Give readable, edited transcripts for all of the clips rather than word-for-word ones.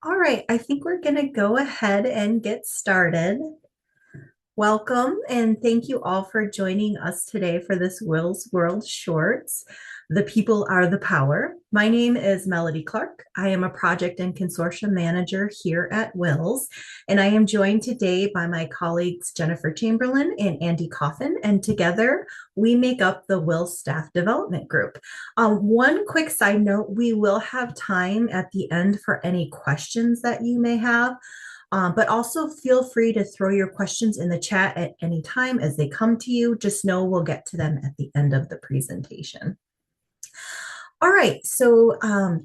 All right, I think we're going to go ahead and get started. Welcome and thank you all for joining us today for this Will's World Shorts. The people are the power. My name is Melody Clark. I am a project and consortium manager here at WiLS, and I am joined today by my colleagues Jennifer Chamberlain and Andi Coffin, and together we make up the WiLS Staff Development Group. One quick side note, we will have time at the end for any questions that you may have. But also feel free to throw your questions in the chat at any time as they come to you. Just know we'll get to them at the end of the presentation. All right, so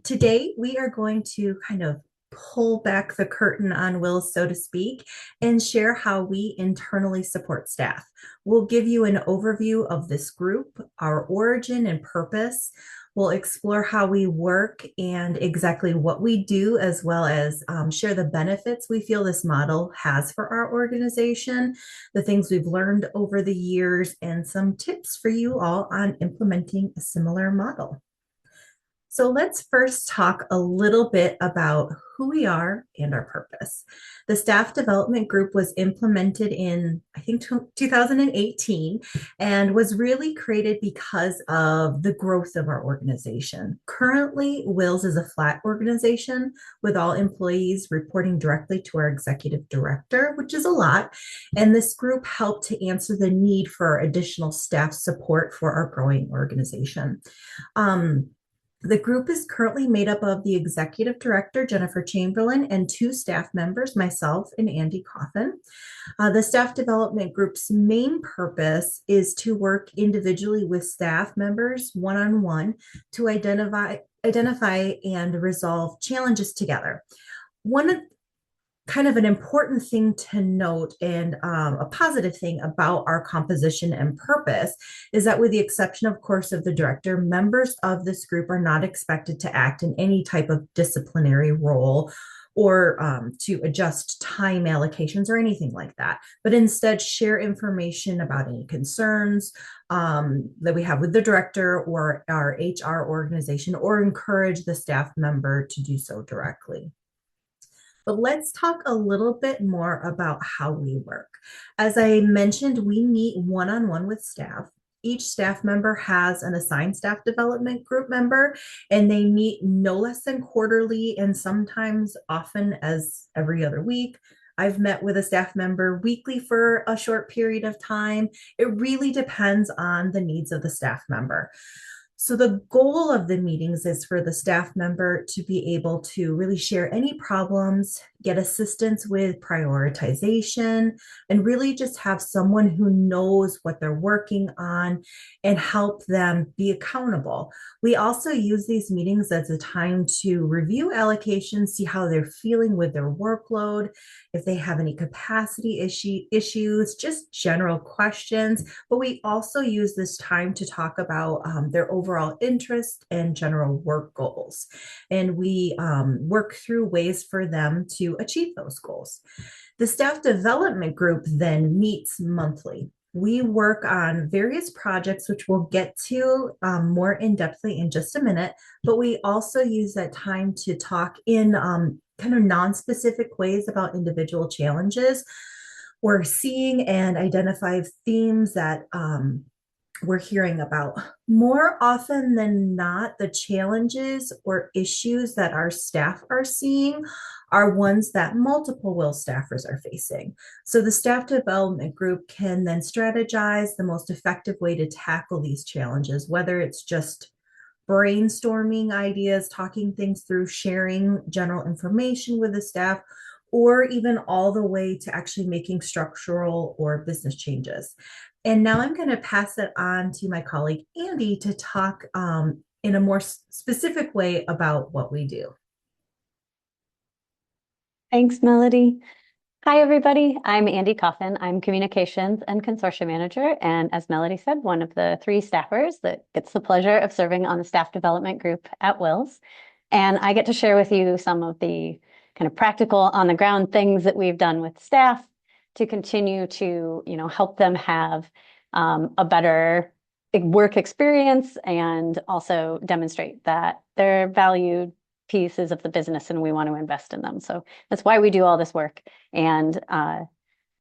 today we are going to kind of pull back the curtain on WiLS, so to speak, and share how we internally support staff. We'll give you an overview of this group, our origin and purpose. We'll explore how we work and exactly what we do, as well as share the benefits we feel this model has for our organization, the things we've learned over the years, and some tips for you all on implementing a similar model. So let's first talk a little bit about who we are and our purpose. The Staff Development Group was implemented in, I think, 2018 and was really created because of the growth of our organization. Currently, WiLS is a flat organization with all employees reporting directly to our executive director, which is a lot. And this group helped to answer the need for additional staff support for our growing organization. The group is currently made up of the executive director, Jennifer Chamberlain, and two staff members, myself and Andi Coffin. The staff development group's main purpose is to work individually with staff members one-on-one to identify and resolve challenges together. One kind of an important thing to note and a positive thing about our composition and purpose is that, with the exception, of course, of the director, members of this group are not expected to act in any type of disciplinary role or to adjust time allocations or anything like that, but instead share information about any concerns that we have with the director or our HR organization, or encourage the staff member to do so directly. But let's talk a little bit more about how we work. As I mentioned, we meet one-on-one with staff. Each staff member has an assigned staff development group member, and they meet no less than quarterly and sometimes often as every other week. I've met with a staff member weekly for a short period of time. It really depends on the needs of the staff member. So the goal of the meetings is for the staff member to be able to really share any problems, get assistance with prioritization, and really just have someone who knows what they're working on and help them be accountable. We also use these meetings as a time to review allocations, see how they're feeling with their workload, if they have any capacity issues, just general questions. But we also use this time to talk about their overall interest and general work goals. And we work through ways for them to achieve those goals. The staff development group then meets monthly. We work on various projects, which we'll get to more in-depthly in just a minute, but we also use that time to talk in kind of non-specific ways about individual challenges we're seeing and identify themes that we're hearing about. More often than not, the challenges or issues that our staff are seeing are ones that multiple WiLS staffers are facing. So the staff development group can then strategize the most effective way to tackle these challenges, whether it's just brainstorming ideas, talking things through, sharing general information with the staff, or even all the way to actually making structural or business changes. And now I'm going to pass it on to my colleague, Andi, to talk in a more specific way about what we do. Thanks, Melody. Hi, everybody. I'm Andi Coffin. I'm Communications and Consortium Manager, and as Melody said, one of the three staffers that gets the pleasure of serving on the Staff Development Group at WiLS. And I get to share with you some of the kind of practical, on-the-ground things that we've done with staff to continue to, help them have a better work experience and also demonstrate that they're valued, pieces of the business and we want to invest in them. So that's why we do all this work. And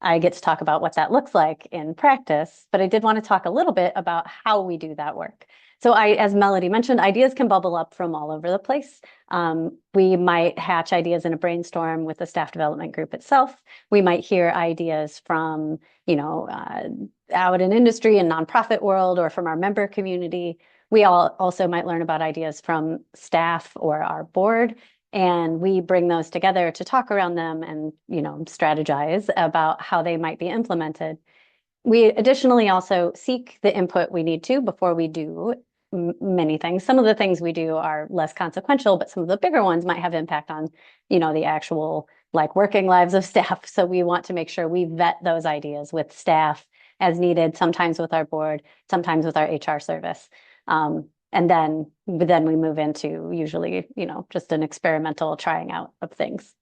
I get to talk about what that looks like in practice, but I did want to talk a little bit about how we do that work. So as Melody mentioned, ideas can bubble up from all over the place. We might hatch ideas in a brainstorm with the staff development group itself. We might hear ideas from, out in industry and nonprofit world or from our member community. We all also might learn about ideas from staff or our board, and we bring those together to talk around them and, strategize about how they might be implemented. We additionally also seek the input we need to before we do many things. Some of the things we do are less consequential, but some of the bigger ones might have impact on, the actual working lives of staff. So we want to make sure we vet those ideas with staff as needed, sometimes with our board, sometimes with our HR service. And then we move into usually, just an experimental trying out of things.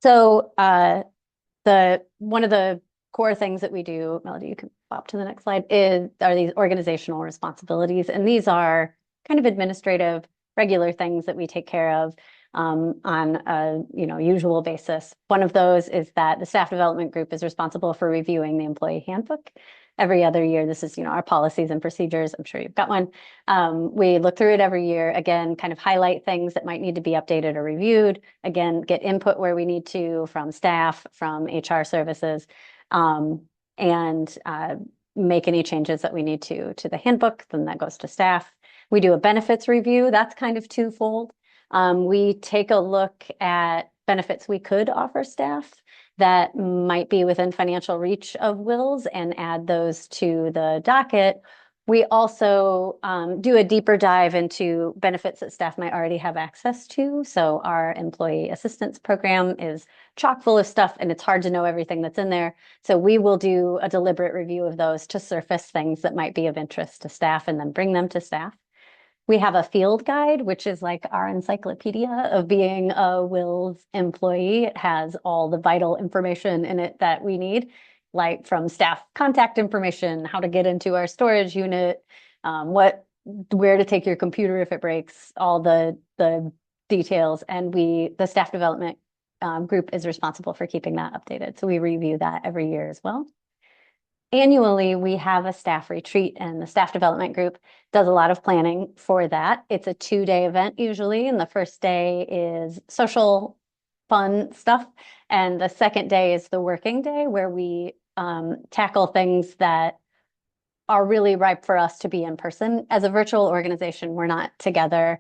So one of the core things that we do, Melody, you can pop to the next slide, are these organizational responsibilities. And these are kind of administrative, regular things that we take care of on a usual basis. One of those is that the staff development group is responsible for reviewing the employee handbook every other year. This is, our policies and procedures. I'm sure you've got one. We look through it every year, again, kind of highlight things that might need to be updated or reviewed, again, get input where we need to from staff, from HR services, and make any changes that we need to the handbook. Then that goes to staff. We do a benefits review. That's kind of twofold. We take a look at benefits we could offer staff that might be within financial reach of WiLS and add those to the docket. We also do a deeper dive into benefits that staff might already have access to. So our employee assistance program is chock full of stuff and it's hard to know everything that's in there. So we will do a deliberate review of those to surface things that might be of interest to staff and then bring them to staff. We have a field guide, which is like our encyclopedia of being a WiLS employee. It has all the vital information in it that we need, like from staff contact information, how to get into our storage unit, where to take your computer if it breaks, all the details. And the staff development group is responsible for keeping that updated. So we review that every year as well. Annually, we have a staff retreat, and the staff development group does a lot of planning for that. It's a 2-day event usually, and the first day is social fun stuff, and the second day is the working day where we tackle things that are really ripe for us to be in person. As a virtual organization, we're not together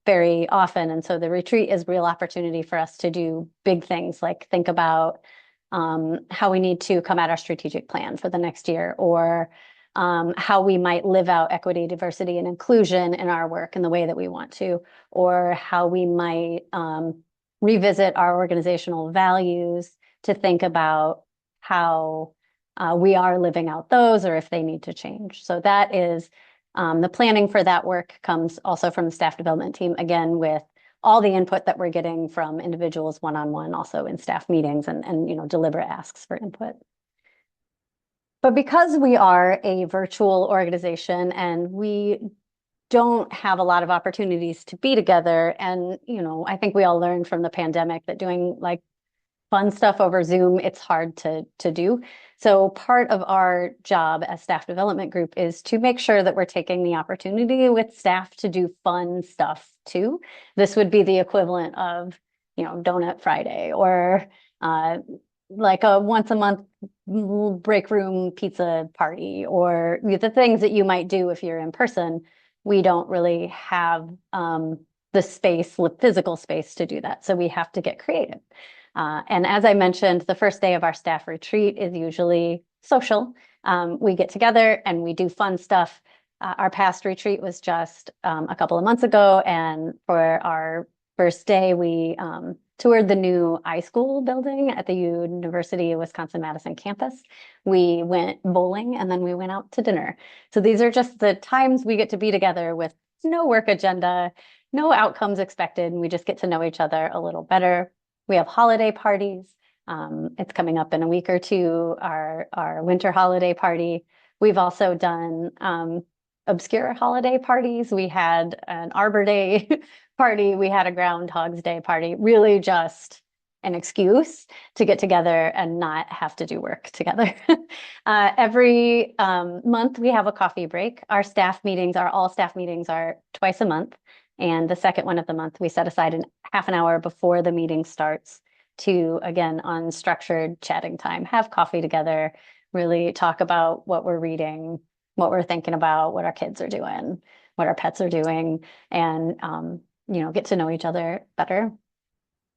very often, and so the retreat is a real opportunity for us to do big things, like think about how we need to come at our strategic plan for the next year, or how we might live out equity, diversity, and inclusion in our work in the way that we want to, or how we might revisit our organizational values to think about how we are living out those, or if they need to change. So that is the planning for that work comes also from the staff development team, again, with all the input that we're getting from individuals one-on-one, also in staff meetings and deliberate asks for input. But because we are a virtual organization and we don't have a lot of opportunities to be together, and I think we all learned from the pandemic that doing fun stuff over Zoom, it's hard to do. So part of our job as staff development group is to make sure that we're taking the opportunity with staff to do fun stuff too. This would be the equivalent of, Donut Friday, or like a once a month break room pizza party, or the things that you might do if you're in person. We don't really have the physical space to do that. So we have to get creative. And as I mentioned, the first day of our staff retreat is usually social. We get together and we do fun stuff. Our past retreat was just a couple of months ago. And for our first day, we toured the new iSchool building at the University of Wisconsin-Madison campus. We went bowling and then we went out to dinner. So these are just the times we get to be together with no work agenda, no outcomes expected. And we just get to know each other a little better. We have holiday parties. It's coming up in a week or two, our winter holiday party. We've also done obscure holiday parties. We had an Arbor Day party. We had a Groundhog's Day party, really just an excuse to get together and not have to do work together. Every month we have a coffee break. Our staff meetings, our all staff meetings are twice a month. And the second one of the month, we set aside half an hour before the meeting starts to, again, unstructured chatting time, have coffee together, really talk about what we're reading, what we're thinking about, what our kids are doing, what our pets are doing, and get to know each other better.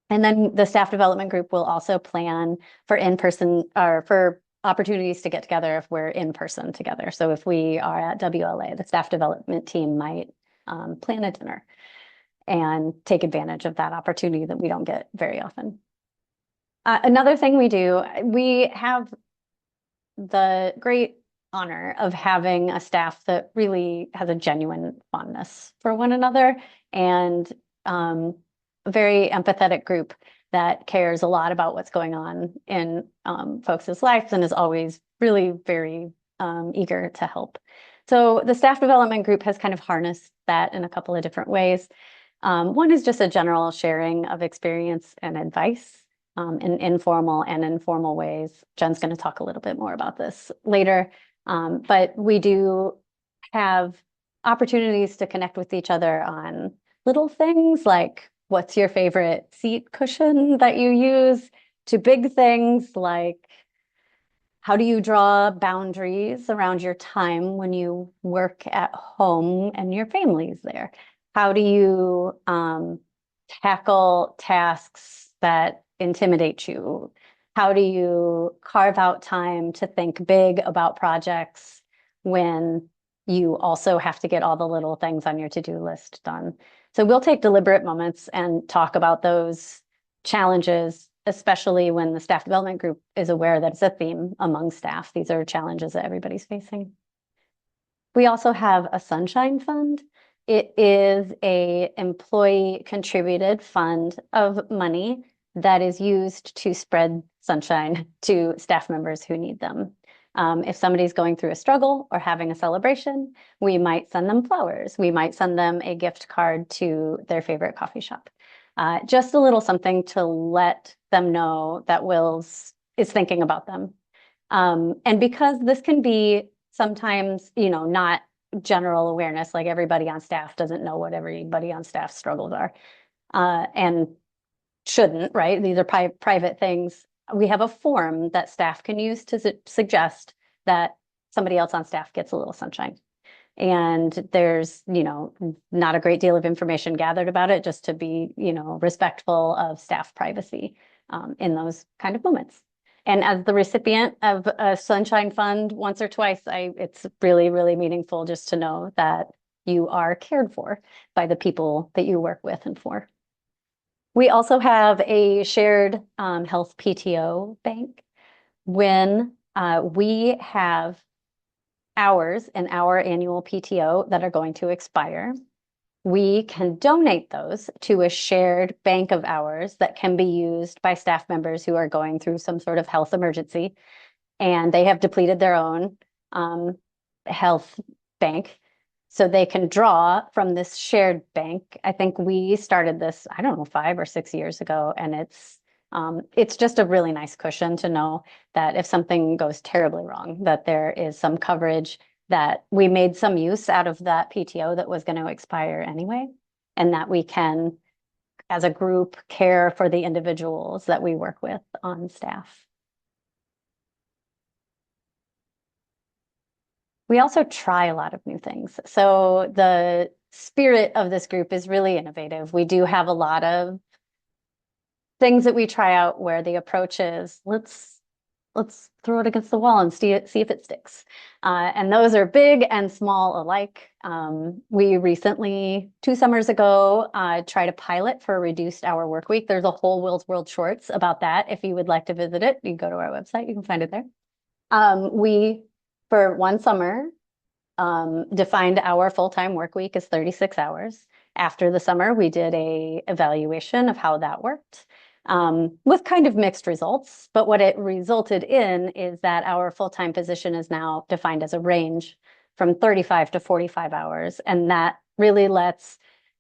And then the staff development group will also plan for in-person or for opportunities to get together if we're in person together. So if we are at WLA, the staff development team might plan a dinner and take advantage of that opportunity that we don't get very often. Another thing we do, we have the great honor of having a staff that really has a genuine fondness for one another and a very empathetic group that cares a lot about what's going on in folks' lives and is always really very eager to help. So the staff development group has kind of harnessed that in a couple of different ways. One is just a general sharing of experience and advice in informal and informal ways. Jen's going to talk a little bit more about this later, but we do have opportunities to connect with each other on little things like what's your favorite seat cushion that you use, to big things like how do you draw boundaries around your time when you work at home and your family's there? How do you tackle tasks that intimidate you? How do you carve out time to think big about projects when you also have to get all the little things on your to-do list done? So we'll take deliberate moments and talk about those challenges, especially when the staff development group is aware that it's a theme among staff. These are challenges that everybody's facing. We also have a sunshine fund. It is a employee contributed fund of money that is used to spread sunshine to staff members who need them. If somebody's going through a struggle or having a celebration, we might send them flowers. We might send them a gift card to their favorite coffee shop. Just a little something to let them know that WiLS is thinking about them. And because this can be sometimes, not general awareness, like everybody on staff doesn't know what everybody on staff's struggles are, and shouldn't, right? These are private things. We have a form that staff can use to suggest that somebody else on staff gets a little sunshine. And there's, not a great deal of information gathered about it, just to be, respectful of staff privacy in those kind of moments. And as the recipient of a Sunshine Fund once or twice, it's really, really meaningful just to know that you are cared for by the people that you work with and for. We also have a shared health PTO bank. When we have hours in our annual PTO that are going to expire, we can donate those to a shared bank of hours that can be used by staff members who are going through some sort of health emergency, and they have depleted their own health bank. So they can draw from this shared bank. I think we started this, I don't know, 5 or 6 years ago, and it's just a really nice cushion to know that if something goes terribly wrong, that there is some coverage, that we made some use out of that PTO that was going to expire anyway, and that we can, as a group, care for the individuals that we work with on staff. We also try a lot of new things. So the spirit of this group is really innovative. We do have a lot of things that we try out where the approach is, let's throw it against the wall and see if it sticks. And those are big and small alike. We recently, 2 summers ago, tried a pilot for a reduced hour work week. There's a whole WiLSWorld shorts about that. If you would like to visit it, you can go to our website, you can find it there. We, for 1 summer, defined our full-time work week as 36 hours. After the summer, we did a evaluation of how that worked. With kind of mixed results, but what it resulted in is that our full-time position is now defined as a range from 35 to 45 hours. And that really lets,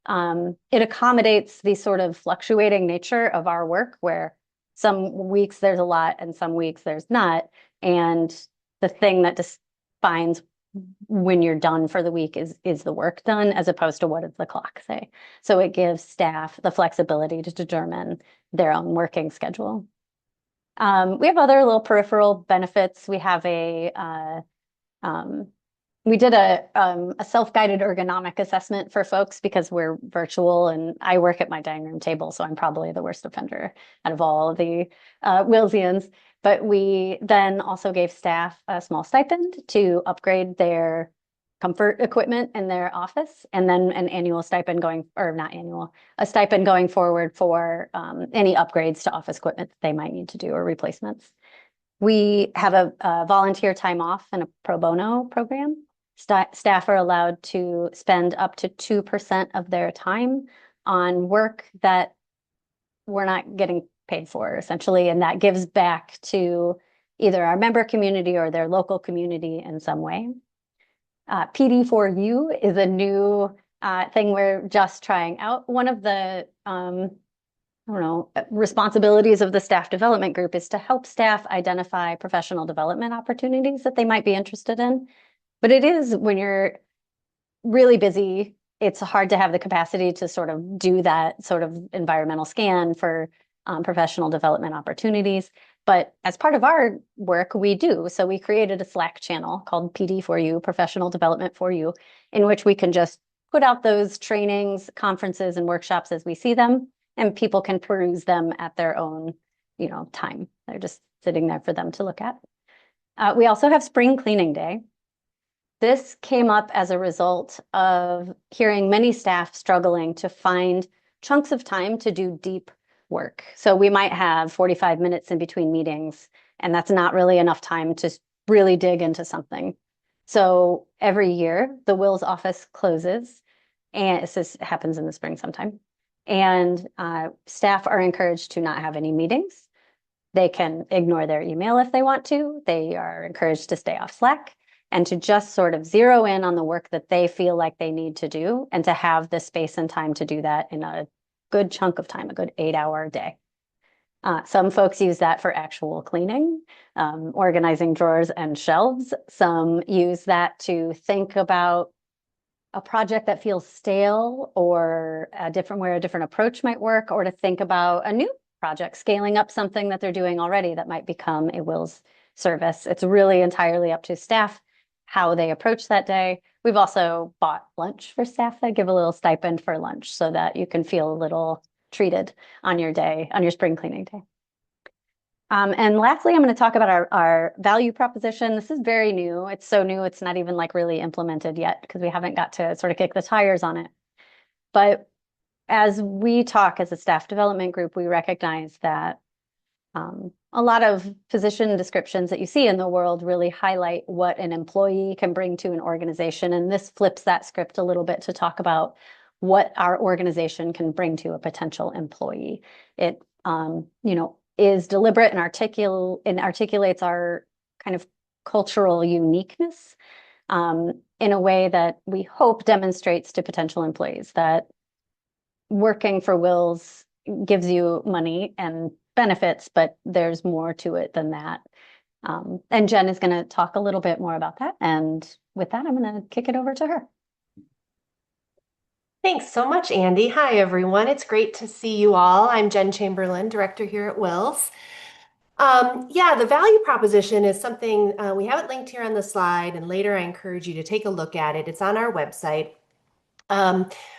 it accommodates the sort of fluctuating nature of our work, where some weeks there's a lot and some weeks there's not. And the thing that defines when you're done for the week is the work done, as opposed to what does the clock say. So it gives staff the flexibility to determine their own working schedule. We have other little peripheral benefits. We have we did a self-guided ergonomic assessment for folks because we're virtual, and I work at my dining room table, so I'm probably the worst offender out of all of the WiLSians. But we then also gave staff a small stipend to upgrade their comfort equipment in their office, and then an annual stipend going, or not annual, a stipend going forward for any upgrades to office equipment that they might need to do or replacements. We have a volunteer time off and a pro bono program. Staff are allowed to spend up to 2% of their time on work that we're not getting paid for, essentially, and that gives back to either our member community or their local community in some way. PD4U is a new thing we're just trying out. One of the responsibilities of the staff development group is to help staff identify professional development opportunities that they might be interested in. But it is, when you're really busy, it's hard to have the capacity to sort of do that sort of environmental scan for professional development opportunities. But as part of our work, we do. So we created a Slack channel called PD4U, Professional Development for You, in which we can just put out those trainings, conferences, and workshops as we see them, and people can peruse them at their own, time. They're just sitting there for them to look at. We also have Spring Cleaning Day. This came up as a result of hearing many staff struggling to find chunks of time to do deep work. So we might have 45 minutes in between meetings, and that's not really enough time to really dig into something. So every year, the WiLS office closes, and this happens in the spring sometime, and staff are encouraged to not have any meetings. They can ignore their email if they want to. They are encouraged to stay off Slack and to just sort of zero in on the work that they feel like they need to do, and to have the space and time to do that in a good chunk of time, a good 8-hour day. Some folks use that for actual cleaning, organizing drawers and shelves. Some use that to think about a project that feels stale, or where a different approach might work, or to think about a new project, scaling up something that they're doing already that might become a WiLS service. It's really entirely up to staff how they approach that day. We've also bought lunch for staff that give a little stipend for lunch, so that you can feel a little treated on your day, on your spring cleaning day. And lastly, I'm going to talk about our value proposition. This is very new. It's so new, it's not even really implemented yet, because we haven't got to sort of kick the tires on it. But as we talk as a staff development group, we recognize that a lot of position descriptions that you see in the world really highlight what an employee can bring to an organization. And this flips that script a little bit to talk about what our organization can bring to a potential employee. It, is deliberate and articulates our kind of cultural uniqueness in a way that we hope demonstrates to potential employees that working for WiLS gives you money and benefits, but there's more to it than that. And Jen is going to talk a little bit more about that. And with that, I'm going to kick it over to her. Thanks so much, Andi. Hi, everyone. It's great to see you all. I'm Jen Chamberlain, director here at WiLS. The value proposition is something we have it linked here on the slide, and later I encourage you to take a look at it. It's on our website.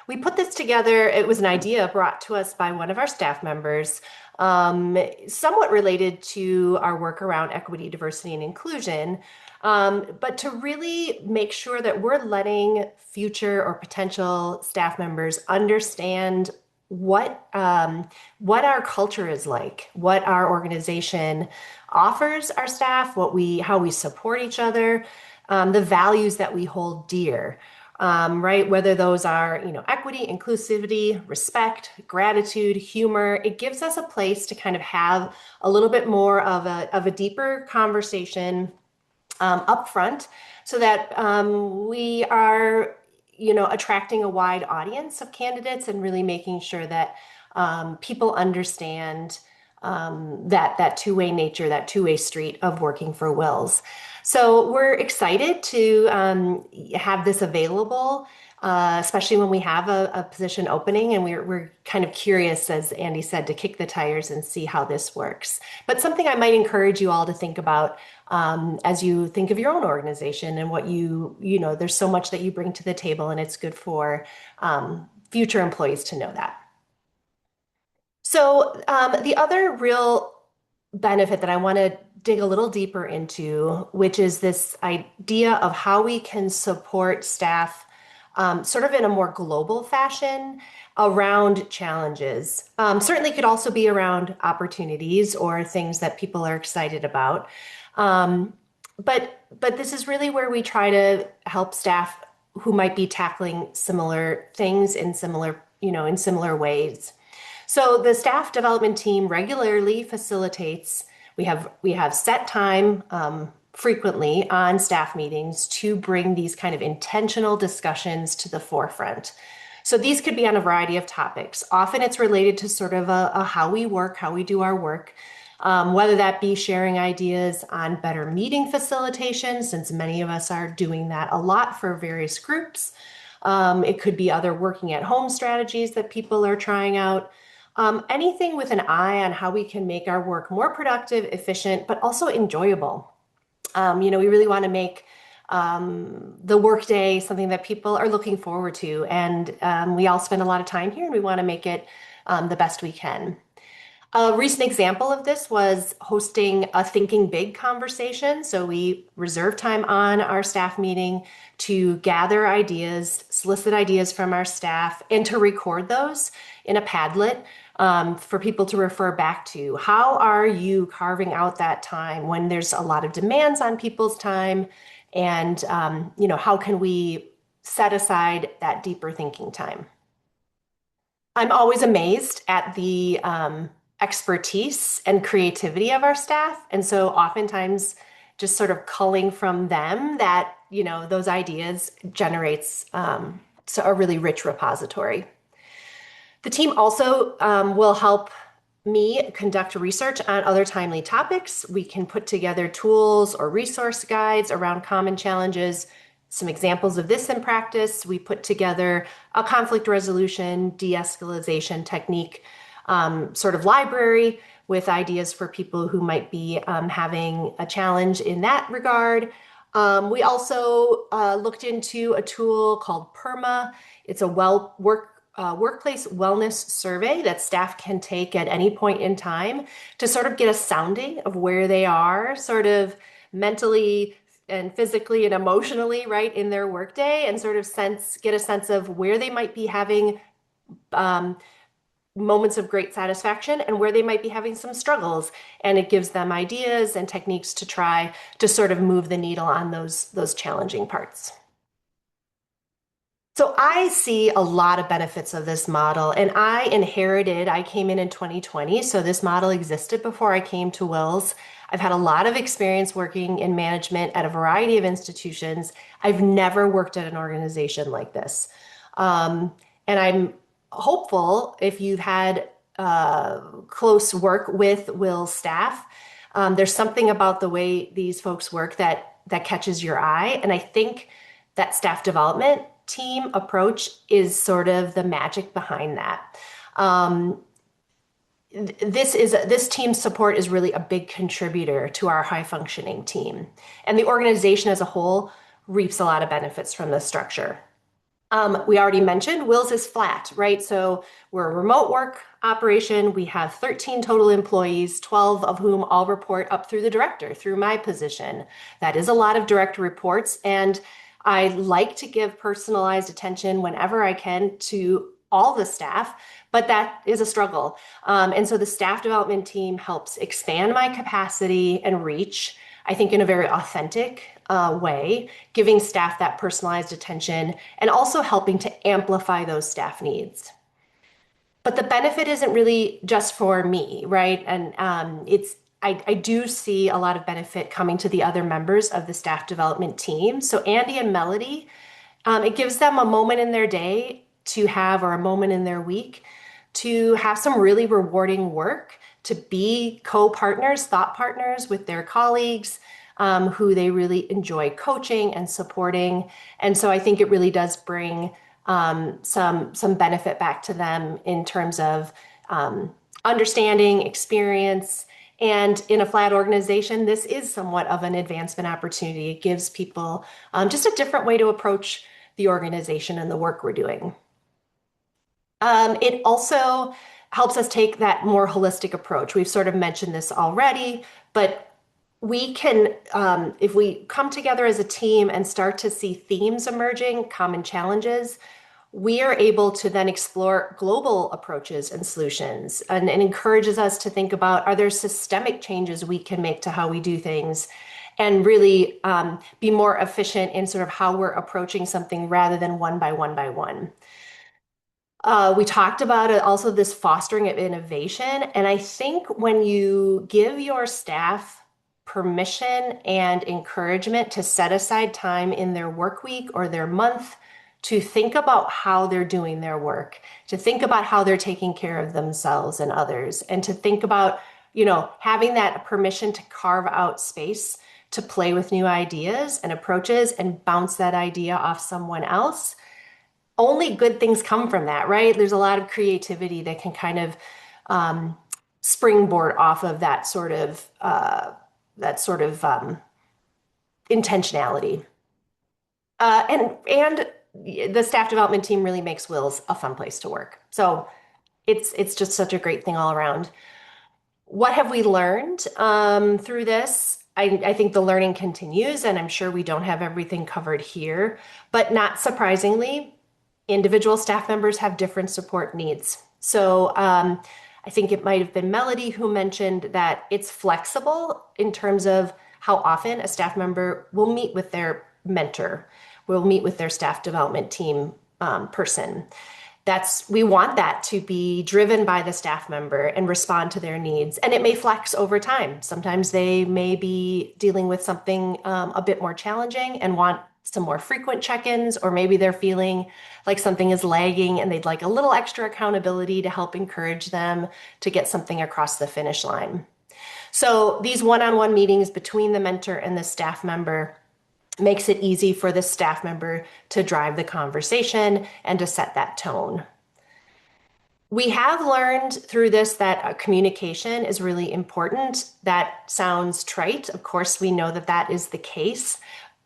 We put this together. It was an idea brought to us by one of our staff members, somewhat related to our work around equity, diversity, and inclusion. But to really make sure that we're letting future or potential staff members understand what our culture is like, what our organization offers our staff, how we support each other, the values that we hold dear. Right? Whether those are, equity, inclusivity, respect, gratitude, humor, it gives us a place to kind of have a little bit more of a deeper conversation upfront so that we are, attracting a wide audience of candidates and really making sure that people understand that two-way nature, that two-way street of working for WiLS. So we're excited to have this available, especially when we have a position opening, and we're kind of curious, as Andi said, to kick the tires and see how this works. But something I might encourage you all to think about as you think of your own organization and what there's so much that you bring to the table, and it's good for future employees to know that. So the other real benefit that I want to dig a little deeper into, which is this idea of how we can support staff sort of in a more global fashion around challenges. Certainly could also be around opportunities or things that people are excited about. But this is really where we try to help staff who might be tackling similar things in similar ways. So the staff development team regularly facilitates. We have set time frequently on staff meetings to bring these kind of intentional discussions to the forefront. So these could be on a variety of topics. Often it's related to sort of a how we work, how we do our work, whether that be sharing ideas on better meeting facilitation, since many of us are doing that a lot for various groups. It could be other working at home strategies that people are trying out. Anything with an eye on how we can make our work more productive, efficient, but also enjoyable. We really want to make the workday something that people are looking forward to. And we all spend a lot of time here, and we want to make it the best we can. A recent example of this was hosting a Thinking Big conversation. So we reserve time on our staff meeting to gather ideas, solicit ideas from our staff, and to record those in a Padlet for people to refer back to. How are you carving out that time when there's a lot of demands on people's time? And, how can we set aside that deeper thinking time? I'm always amazed at the expertise and creativity of our staff. And so oftentimes just sort of culling from them that, those ideas generates a really rich repository. The team also will help me conduct research on other timely topics. We can put together tools or resource guides around common challenges. Some examples of this in practice: we put together a conflict resolution, de-escalation technique sort of library with ideas for people who might be having a challenge in that regard. We also looked into a tool called PERMA. It's a workplace wellness survey that staff can take at any point in time to sort of get a sounding of where they are, sort of mentally and physically and emotionally, right, in their workday, and sort of get a sense of where they might be having moments of great satisfaction and where they might be having some struggles. And it gives them ideas and techniques to try to sort of move the needle on those challenging parts. So I see a lot of benefits of this model, and I came in 2020, so this model existed before I came to WiLS. I've had a lot of experience working in management at a variety of institutions. I've never worked at an organization like this. And I'm hopeful, if you've had close work with WiLS staff, there's something about the way these folks work that catches your eye. And I think that staff development team approach is sort of the magic behind that. This team support is really a big contributor to our high functioning team. And the organization as a whole reaps a lot of benefits from this structure. We already mentioned WiLS is flat, right? So we're a remote work operation. We have 13 total employees, 12 of whom all report up through the director, through my position. That is a lot of direct reports. And I like to give personalized attention whenever I can to all the staff, but that is a struggle. And so the staff development team helps expand my capacity and reach, I think, in a very authentic way, giving staff that personalized attention and also helping to amplify those staff needs. But the benefit isn't really just for me, right? And I do see a lot of benefit coming to the other members of the staff development team. So Andi and Melody, it gives them a moment in their day to have, or a moment in their week, to have some really rewarding work, to be co-partners, thought partners with their colleagues, who they really enjoy coaching and supporting. And so I think it really does bring some benefit back to them in terms of understanding, experience. And in a flat organization, this is somewhat of an advancement opportunity. It gives people just a different way to approach the organization and the work we're doing. It also helps us take that more holistic approach. We've sort of mentioned this already, but we can, if we come together as a team and start to see themes emerging, common challenges, we are able to then explore global approaches and solutions, and it encourages us to think about, are there systemic changes we can make to how we do things, and really be more efficient in sort of how we're approaching something rather than one by one by one. We talked about it, also this fostering of innovation. And I think when you give your staff permission and encouragement to set aside time in their work week or their month to think about how they're doing their work, to think about how they're taking care of themselves and others, and to think about, having that permission to carve out space to play with new ideas and approaches and bounce that idea off someone else. Only good things come from that, right? There's a lot of creativity that can kind of springboard off of that sort of intentionality. And the staff development team really makes WiLS a fun place to work. So it's just such a great thing all around. What have we learned through this? I think the learning continues, and I'm sure we don't have everything covered here, but not surprisingly, individual staff members have different support needs. So I think it might have been Melody who mentioned that it's flexible in terms of how often a staff member will meet with their mentor, will meet with their staff development team person. We want that to be driven by the staff member and respond to their needs. And it may flex over time. Sometimes they may be dealing with something a bit more challenging and want some more frequent check-ins, or maybe they're feeling like something is lagging and they'd like a little extra accountability to help encourage them to get something across the finish line. So these one-on-one meetings between the mentor and the staff member makes it easy for the staff member to drive the conversation and to set that tone. We have learned through this that communication is really important. That sounds trite. Of course, we know that that is the case,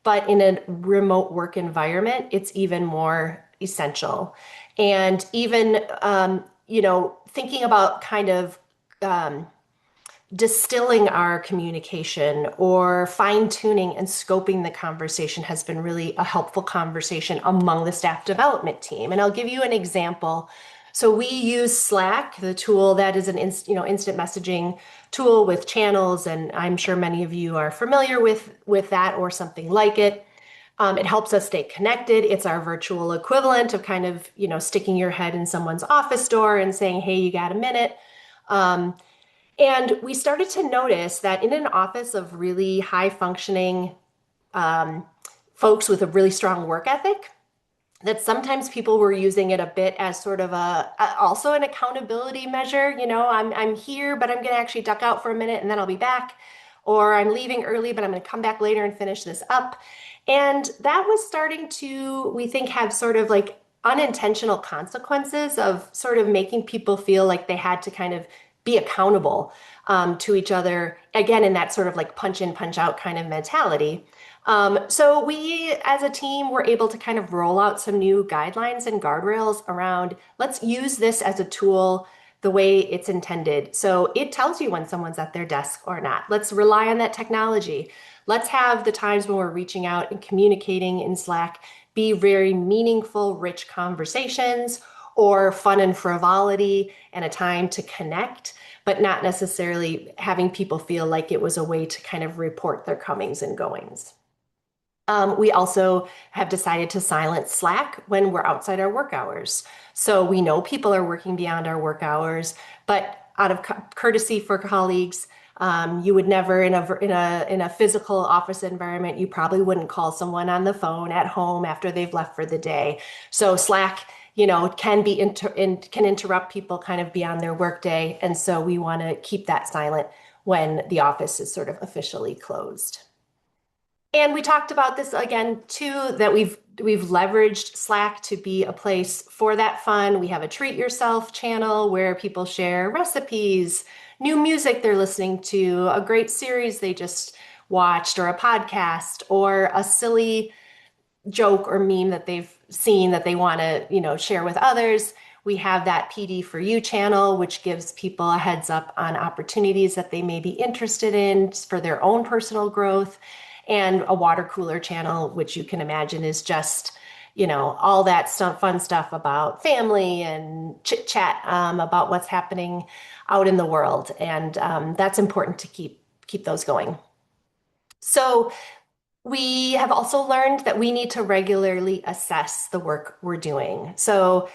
but in a remote work environment, it's even more essential. And even, thinking about kind of distilling our communication or fine-tuning and scoping the conversation has been really a helpful conversation among the staff development team. And I'll give you an example. So we use Slack, the tool that is an instant messaging tool with channels, and I'm sure many of you are familiar with that or something like it. It helps us stay connected. It's our virtual equivalent of kind of, sticking your head in someone's office door and saying, hey, you got a minute? And we started to notice that in an office of really high functioning folks with a really strong work ethic, that sometimes people were using it a bit as sort of also an accountability measure. I'm here, but I'm going to actually duck out for a minute and then I'll be back. Or I'm leaving early, but I'm going to come back later and finish this up. And that was starting to, we think, have sort of like unintentional consequences of sort of making people feel like they had to kind of be accountable to each other, again, in that sort of like punch in, punch out kind of mentality. So we, as a team, were able to kind of roll out some new guidelines and guardrails around, let's use this as a tool the way it's intended. So it tells you when someone's at their desk or not. Let's rely on that technology. Let's have the times when we're reaching out and communicating in Slack be very meaningful, rich conversations, or fun and frivolity and a time to connect, but not necessarily having people feel like it was a way to kind of report their comings and goings. We also have decided to silence Slack when we're outside our work hours. So we know people are working beyond our work hours, but out of courtesy for colleagues, You would never in a physical office environment, you probably wouldn't call someone on the phone at home after they've left for the day. So Slack, can interrupt people kind of beyond their workday, and so we want to keep that silent when the office is sort of officially closed. And we talked about this again too, that we've leveraged Slack to be a place for that fun. We have a treat yourself channel where people share recipes, new music they're listening to, a great series they just watched, or a podcast, or a silly joke or meme that they've seen that they want to, share with others. We have that PD for You channel, which gives people a heads up on opportunities that they may be interested in for their own personal growth, and a water cooler channel, which you can imagine is just, all that stuff, fun stuff about family and chit chat about what's happening out in the world. And that's important to keep those going. So we have also learned that we need to regularly assess the work we're doing. So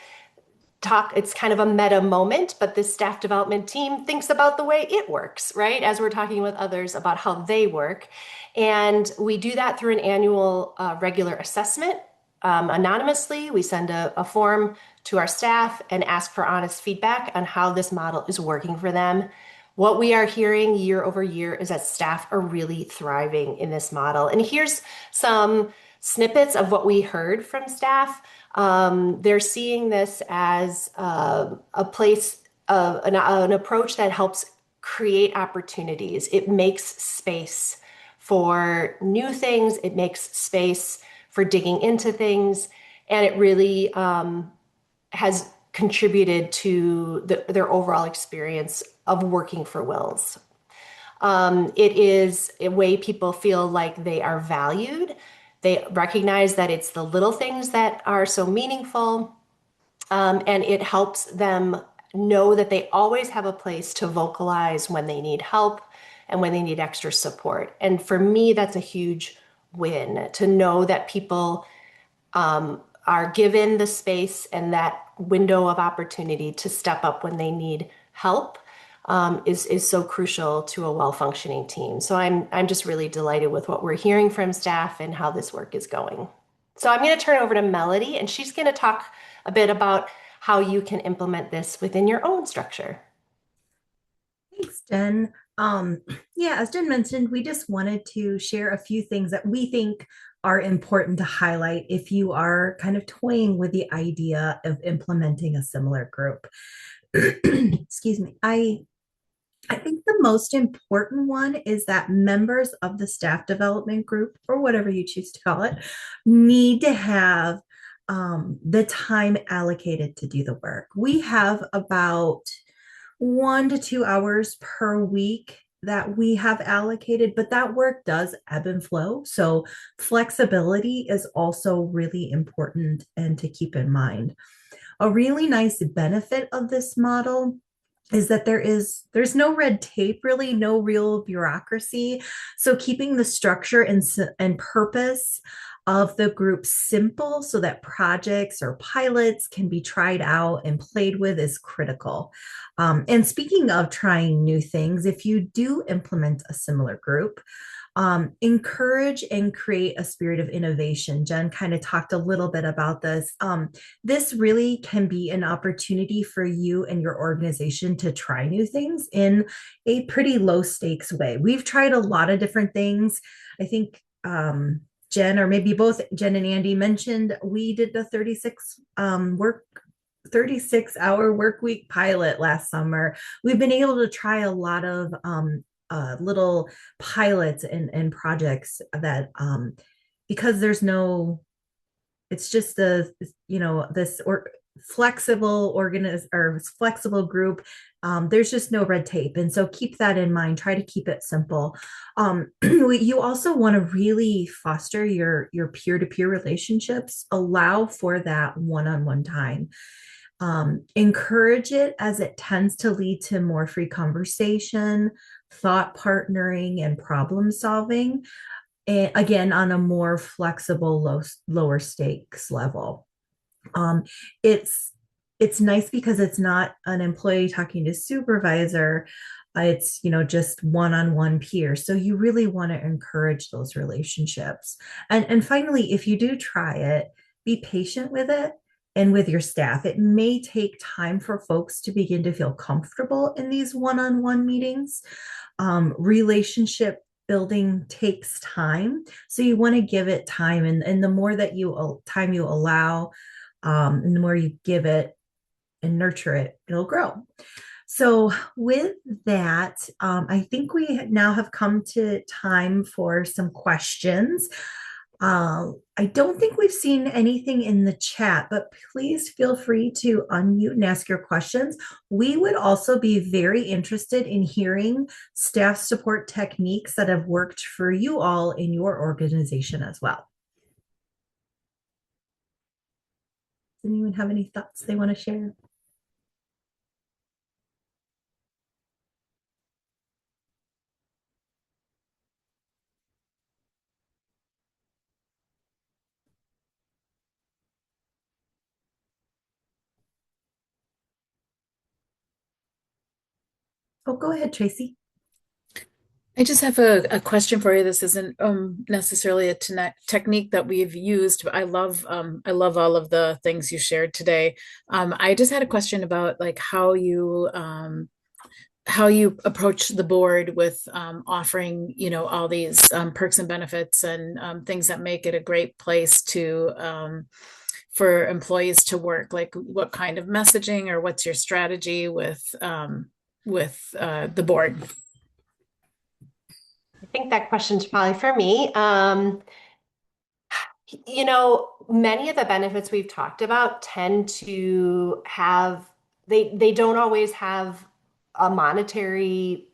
it's kind of a meta moment, but this staff development team thinks about the way it works, right? As we're talking with others about how they work. And we do that through an annual regular assessment. Anonymously, we send a form to our staff and ask for honest feedback on how this model is working for them. What we are hearing year over year is that staff are really thriving in this model. And here's some snippets of what we heard from staff. They're seeing this as a place, an approach that helps create opportunities. It makes space for new things. It makes space for digging into things. And it really has contributed to their overall experience of working for WiLS. It is a way people feel like they are valued. They recognize that it's the little things that are so meaningful, and it helps them know that they always have a place to vocalize when they need help and when they need extra support. And for me, that's a huge win, to know that people are given the space and that window of opportunity to step up when they need help. Is so crucial to a well-functioning team. So I'm just really delighted with what we're hearing from staff and how this work is going. So I'm going to turn over to Melody, and she's going to talk a bit about how you can implement this within your own structure. Thanks, Jen. Yeah, as Jen mentioned, we just wanted to share a few things that we think are important to highlight if you are kind of toying with the idea of implementing a similar group. Excuse me. I think the most important one is that members of the staff development group, or whatever you choose to call it, need to have the time allocated to do the work. We have about 1 to 2 hours per week that we have allocated, but that work does ebb and flow. So flexibility is also really important and to keep in mind. A really nice benefit of this model is that there's no red tape, really, no real bureaucracy. So keeping the structure and purpose of the group simple so that projects or pilots can be tried out and played with is critical. And speaking of trying new things, if you do implement a similar group, encourage and create a spirit of innovation. Jen kind of talked a little bit about this. This really can be an opportunity for you and your organization to try new things in a pretty low stakes way. We've tried a lot of different things. I think Jen, or maybe both Jen and Andi, mentioned we did the 36-hour work week pilot last summer. We've been able to try a lot of little pilots and projects that because it's just this flexible flexible group. There's just no red tape, and so keep that in mind. Try to keep it simple. You also want to really foster your peer-to-peer relationships. Allow for that one-on-one time. Encourage it, as it tends to lead to more free conversation, thought partnering, and problem solving. And again, on a more flexible, lower stakes level. It's nice because it's not an employee talking to supervisor. it's, just one-on-one peer. So you really want to encourage those relationships. And finally, if you do try it, be patient with it and with your staff. It may take time for folks to begin to feel comfortable in these one-on-one meetings. Relationship building takes time. So you want to give it time. And the more that time you allow, and the more you give it and nurture it, it'll grow. So with that, I think we now have come to time for some questions. I don't think we've seen anything in the chat, but please feel free to unmute and ask your questions. We would also be very interested in hearing staff support techniques that have worked for you all in your organization as well. Does anyone have any thoughts they want to share? Oh, go ahead, Tracy. I just have a question for you. This isn't necessarily a technique that we've used, but I love all of the things you shared today. I just had a question about like how you approach the board with offering, all these perks and benefits and things that make it a great place to for employees to work. Like what kind of messaging or what's your strategy with the board? I think that question's probably for me. Many of the benefits we've talked about tend to have, they don't always have a monetary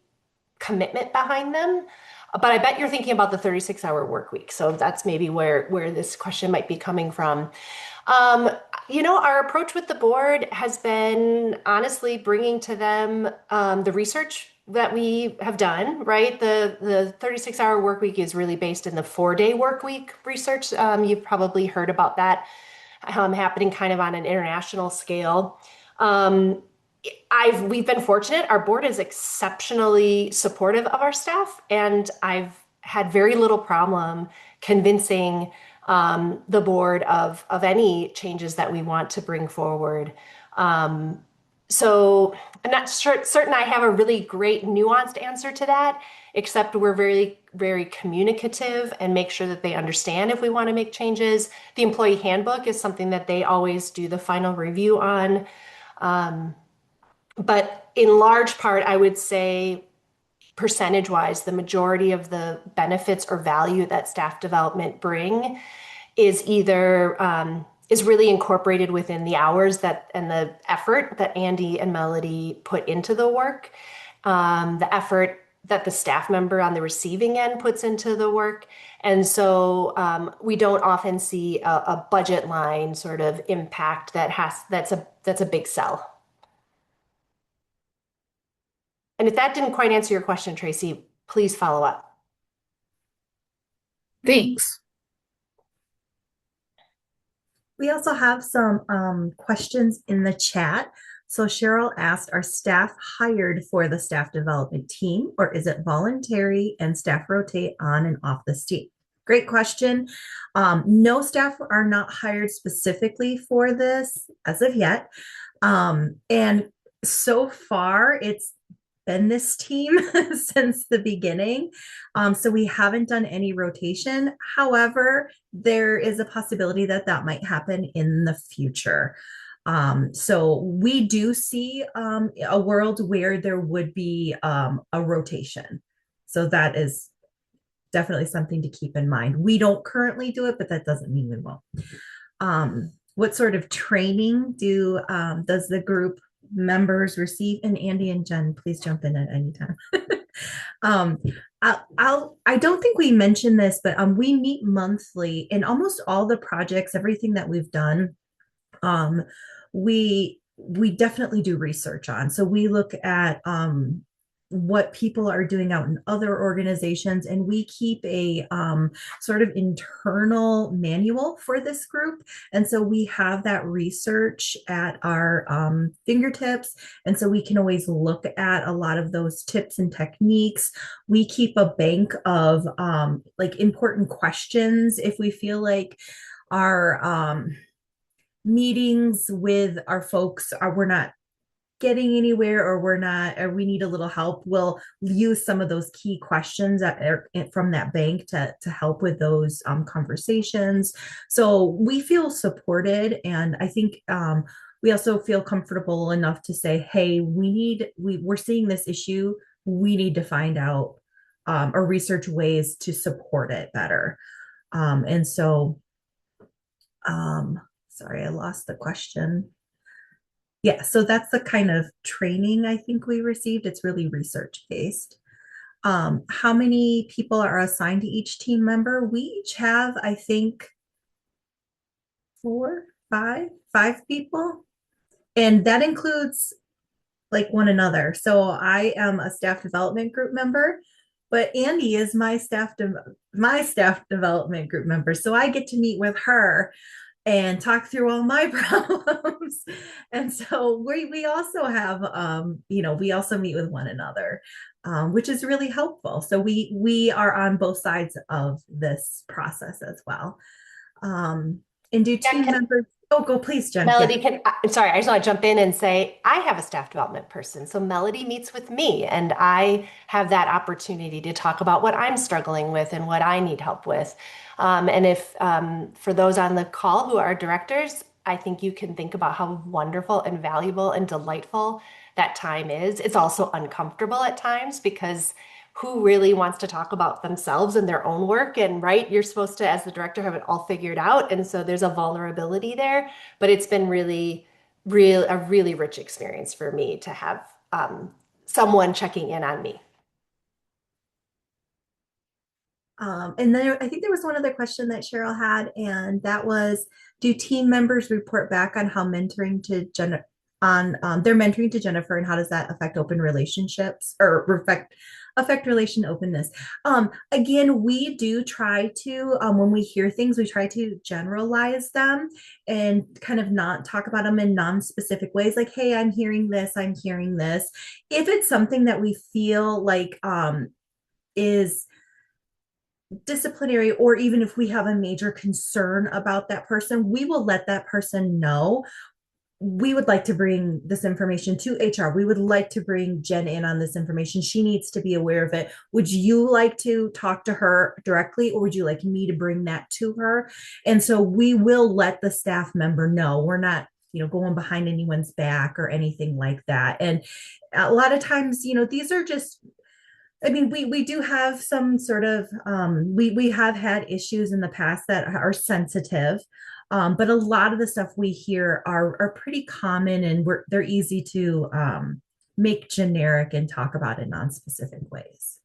commitment behind them. But I bet you're thinking about the 36-hour work week. So that's maybe where this question might be coming from. Our approach with the board has been honestly bringing to them the research that we have done, right? The 36-hour work week is really based in the 4-day work week research. You've probably heard about that happening kind of on an international scale. We've been fortunate. Our board is exceptionally supportive of our staff, and I've had very little problem convincing the board of any changes that we want to bring forward. So I'm not certain I have a really great nuanced answer to that, except we're very, very communicative and make sure that they understand if we want to make changes. The employee handbook is something that they always do the final review on. But in large part, I would say percentage-wise, the majority of the benefits or value that staff development bring is either is really incorporated within the hours and the effort that Andi and Melody put into the work, the effort that the staff member on the receiving end puts into the work. And so we don't often see a budget line sort of impact that's a big sell. And if that didn't quite answer your question, Tracy, please follow up. Thanks. We also have some questions in the chat. So Cheryl asked, are staff hired for the staff development team, or is it voluntary and staff rotate on and off this team? Great question. No, staff are not hired specifically for this as of yet. And so far, it's been this team since the beginning. So we haven't done any rotation. However, there is a possibility that that might happen in the future. So we do see a world where there would be a rotation. So that is definitely something to keep in mind. We don't currently do it, but that doesn't mean we won't. What sort of training does the group members receive? And Andi and Jen, please jump in at any time. I don't think we mentioned this, but we meet monthly in almost all the projects, everything that we've done. We definitely do research on. So we look at what people are doing out in other organizations. And we keep a sort of internal manual for this group. And so we have that research at our fingertips. And so we can always look at a lot of those tips and techniques. We keep a bank of like important questions if we feel like our meetings with our folks are we're not getting anywhere, or we're not, or we need a little help, we'll use some of those key questions that are from that bank to help with those conversations. So we feel supported, and I think we also feel comfortable enough to say, hey, we're seeing this issue, we need to find out or research ways to support it better. And so sorry, I lost the question. Yeah, so that's the kind of training I think we received. It's really research based. How many people are assigned to each team member? We each have, I think, five people. And that includes like one another. So I am a staff development group member, but Andi is my staff development group member. So I get to meet with her and talk through all my problems. And so we also have we also meet with one another, which is really helpful. So we are on both sides of this process as well. And do team members go please, Jen. Melody, I'm sorry, I just want to jump in and say I have a staff development person. So Melody meets with me, and I have that opportunity to talk about what I'm struggling with and what I need help with. And if for those on the call who are directors, I think you can think about how wonderful and valuable and delightful that time is. It's also uncomfortable at times because who really wants to talk about themselves and their own work? And right, you're supposed to, as the director, have it all figured out. And so there's a vulnerability there, but it's been a really rich experience for me to have someone checking in on me. And then I think there was one other question that Cheryl had, and that was, do team members report back on how mentoring to their mentoring to Jennifer, and how does that affect open relationships or affect relation openness? Again, we do try to, when we hear things, we try to generalize them and kind of not talk about them in non-specific ways, like, hey, I'm hearing this. If it's something that we feel like is disciplinary, or even if we have a major concern about that person, we will let that person know. We would like to bring this information to HR. We would like to bring Jen in on this information. She needs to be aware of it. Would you like to talk to her directly, or would you like me to bring that to her? And so we will let the staff member know. We're not, going behind anyone's back or anything like that. And a lot of times, these are just, we do have some sort of, we have had issues in the past that are sensitive, but a lot of the stuff we hear are pretty common, and they're easy to make generic and talk about in non-specific ways.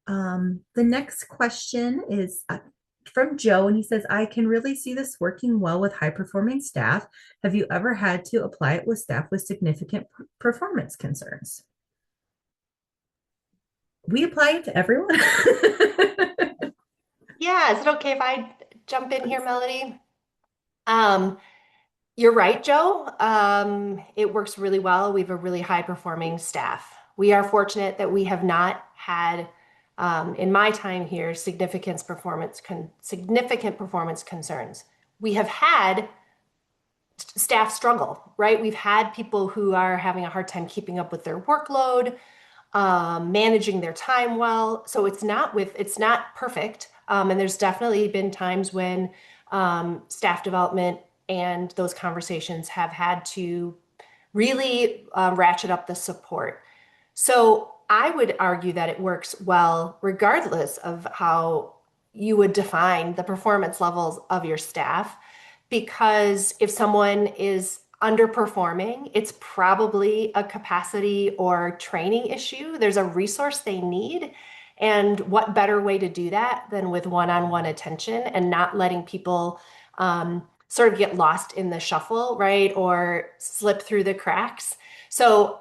The next question is from Joe, and he says, I can really see this working well with high-performing staff. Have you ever had to apply it with staff with significant performance concerns? We apply it to everyone. Yeah, is it okay if I jump in here, Melody? You're right, Joe. It works really well. We have a really high performing staff. We are fortunate that we have not had, in my time here, significant performance concerns. We have had staff struggle, right? We've had people who are having a hard time keeping up with their workload, managing their time well. So it's not perfect. And there's definitely been times when staff development and those conversations have had to really ratchet up the support. So I would argue that it works well regardless of how you would define the performance levels of your staff, because if someone is underperforming, it's probably a capacity or training issue. There's a resource they need. And what better way to do that than with one-on-one attention and not letting people sort of get lost in the shuffle, right? Or slip through the cracks. So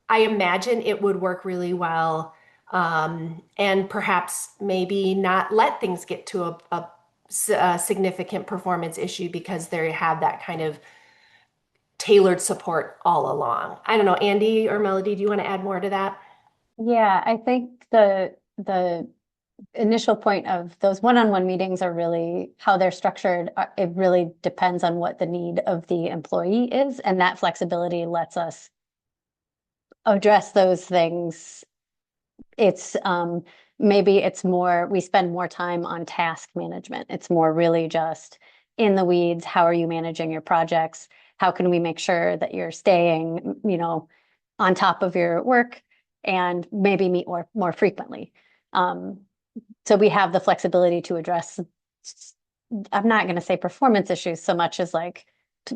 I imagine it would work really well, and perhaps maybe not let things get to a significant performance issue because they have that kind of tailored support all along. I don't know, Andi or Melody, do you want to add more to that? Yeah, I think the initial point of those one-on-one meetings are really how they're structured. It really depends on what the need of the employee is, and that flexibility lets us address those things. It's maybe it's more, we spend more time on task management. It's more really just in the weeds. How are you managing your projects? How can we make sure that you're staying, on top of your work and maybe meet more frequently? So we have the flexibility to address, I'm not going to say performance issues so much as like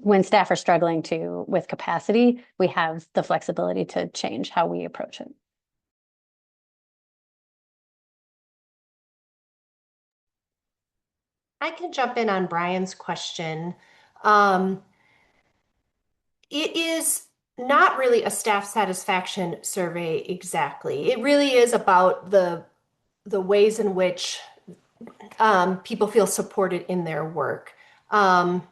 when staff are struggling with capacity, we have the flexibility to change how we approach it. I can jump in on Brian's question. Um, it is not really a staff satisfaction survey exactly. It really is about the ways in which people feel supported in their work. Um,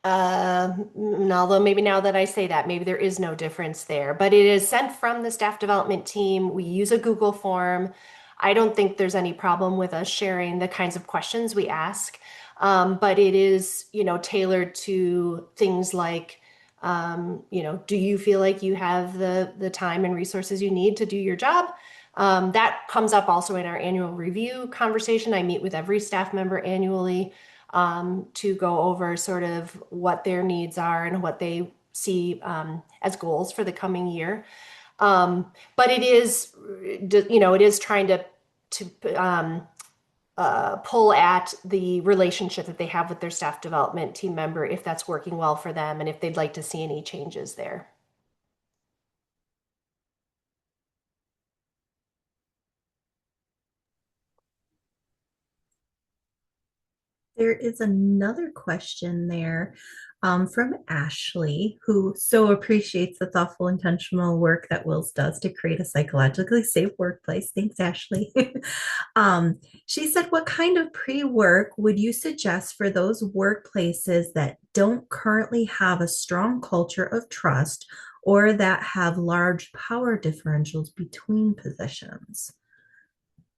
Although maybe now that I say that, maybe there is no difference there, but it is sent from the staff development team. We use a Google form. I don't think there's any problem with us sharing the kinds of questions we ask, but it is, tailored to things like, do you feel like you have the time and resources you need to do your job? That comes up also in our annual review conversation. I meet with every staff member annually to go over sort of what their needs are and what they see as goals for the coming year. But it is, it is trying to pull at the relationship that they have with their staff development team member, if that's working well for them and if they'd like to see any changes there. There is another question there from Ashley, who so appreciates the thoughtful, intentional work that WiLS does to create a psychologically safe workplace. Thanks, Ashley. She said, what kind of pre-work would you suggest for those workplaces that don't currently have a strong culture of trust or that have large power differentials between positions?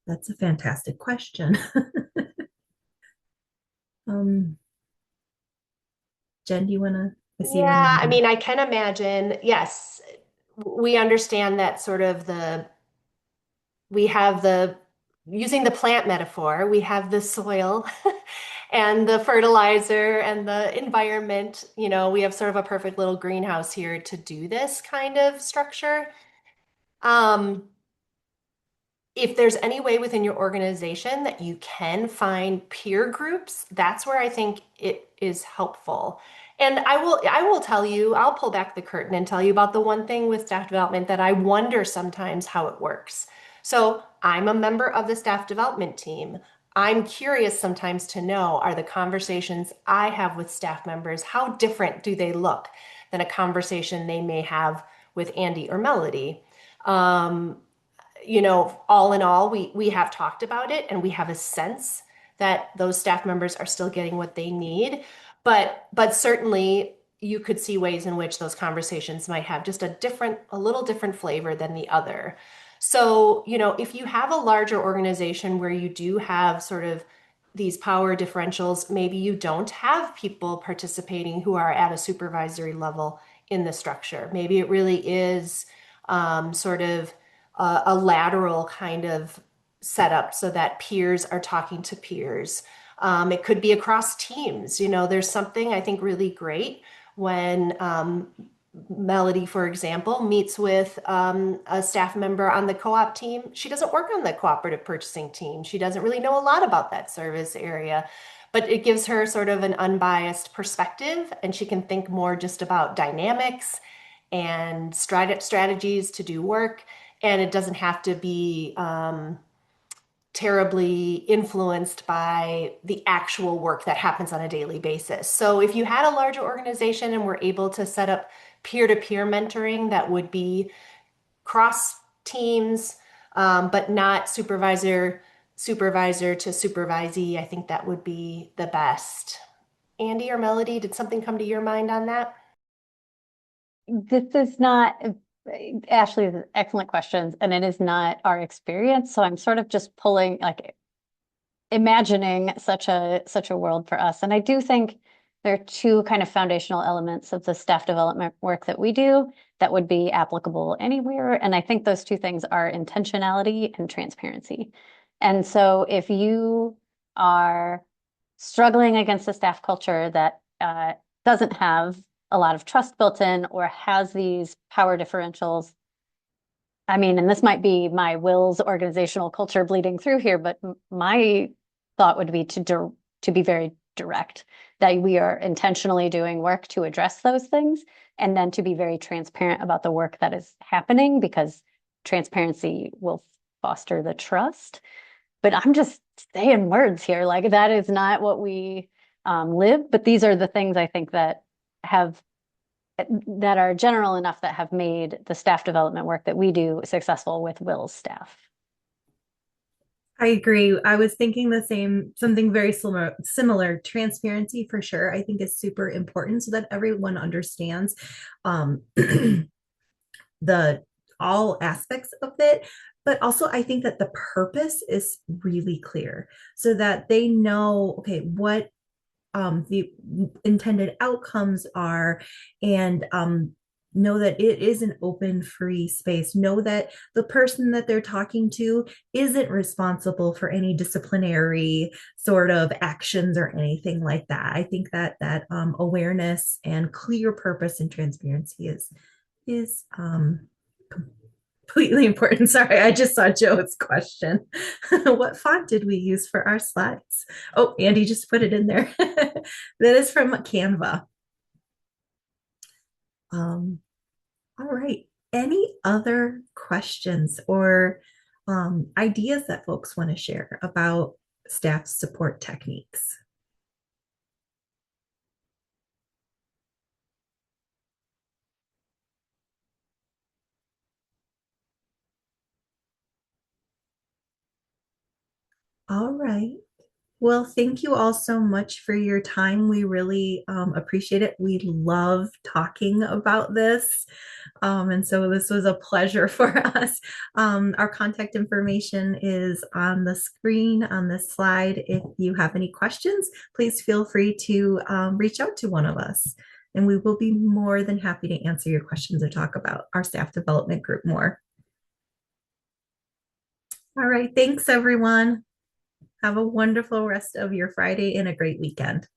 That's a fantastic question. Um, Jen, do you want to? I see your Yeah, I hand. mean, I can imagine, yes, we understand that sort of we have using the plant metaphor, we have the soil and the fertilizer and the environment. We have sort of a perfect little greenhouse here to do this kind of structure. Um, if there's any way within your organization that you can find peer groups, that's where I think it is helpful. And I will tell you, I'll pull back the curtain and tell you about the one thing with staff development that I wonder sometimes how it works. So I'm a member of the staff development team. I'm curious sometimes to know, are the conversations I have with staff members, how different do they look than a conversation they may have with Andi or Melody? Um, all in all, we have talked about it and we have a sense that those staff members are still getting what they need. But certainly you could see ways in which those conversations might have just a little different flavor than the other. So, if you have a larger organization where you do have sort of these power differentials, maybe you don't have people participating who are at a supervisory level in the structure. Maybe it really is sort of a lateral kind of setup so that peers are talking to peers. It could be across teams. There's something I think really great when Melody, for example, meets with a staff member on the co-op team. She doesn't work on the cooperative purchasing team. She doesn't really know a lot about that service area, but it gives her sort of an unbiased perspective, and she can think more just about dynamics and strategies to do work. And it doesn't have to be terribly influenced by the actual work that happens on a daily basis. So if you had a larger organization and were able to set up peer-to-peer mentoring that would be cross teams, but not supervisor to supervisee. I think that would be the best. Andi or Melody, did something come to your mind on that? This is not, Ashley, excellent questions, and it is not our experience. So I'm sort of just pulling, like, imagining such a world for us. And I do think there are two kind of foundational elements of the staff development work that we do that would be applicable anywhere. And I think those two things are intentionality and transparency. And so if you are struggling against a staff culture that doesn't have a lot of trust built in or has these power differentials, I mean, and this might be my WiLS organizational culture bleeding through here, but my thought would be to be very direct, that we are intentionally doing work to address those things, and then to be very transparent about the work that is happening, because transparency will foster the trust. But I'm just saying words here, like that is not what we live, but these are the things I think that are general enough that have made the staff development work that we do successful with WiLS staff. I agree. I was thinking the same, something very similar. Transparency for sure, I think is super important so that everyone understands the all aspects of it. But also I think that the purpose is really clear so that they know, okay, what the intended outcomes are, and know that it is an open, free space. Know that the person that they're talking to isn't responsible for any disciplinary sort of actions or anything like that. I think that awareness and clear purpose and transparency is completely important. Sorry, I just saw Joe's question. What font did we use for our slides? Oh, Andi just put it in there. That is from Canva. All right. Any other questions or ideas that folks want to share about staff support techniques? All right. Well, thank you all so much for your time. We really appreciate it. We love talking about this. And so this was a pleasure for us. Our contact information is on the screen on this slide. If you have any questions, please feel free to reach out to one of us. And we will be more than happy to answer your questions or talk about our staff development group more. All right. Thanks, everyone. Have a wonderful rest of your Friday and a great weekend.